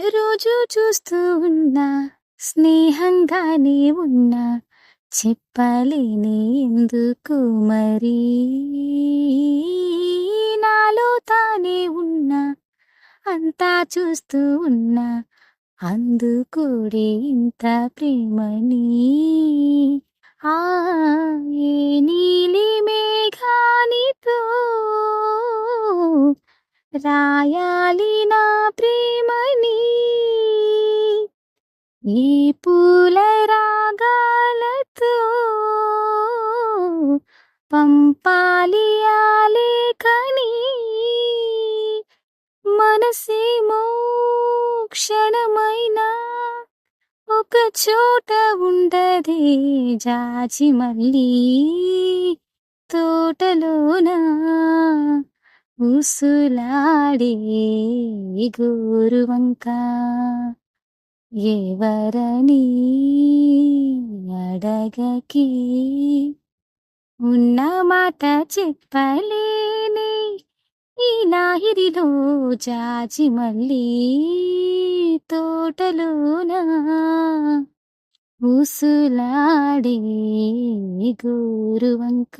రోజు చూస్తూ ఉన్నా స్నేహంగానే ఉన్నా చెప్పలేని ఎందుకు మరి నాలో తానే ఉన్నా అంతా చూస్తూ ఉన్నా అందుకూడే ఇంత ప్రేమని ఆ ఏ నీలి మేఘానితో రాయాలి నా ప్రేమని ఈ పూల రాగాలతో పంపాలి ఆ లేఖని మనసేమో క్షణమైనా ఒక చోట ఉండదే జాజి మళ్ళీ తోటలోన ఊసులాడే గోరువంక ఎవరని అడగకి ఉన్న మాట చెప్పలేనే ఈ లాహిరిలో జాజి మళ్ళీ తోటలోన ఊసులాడే గోరువంక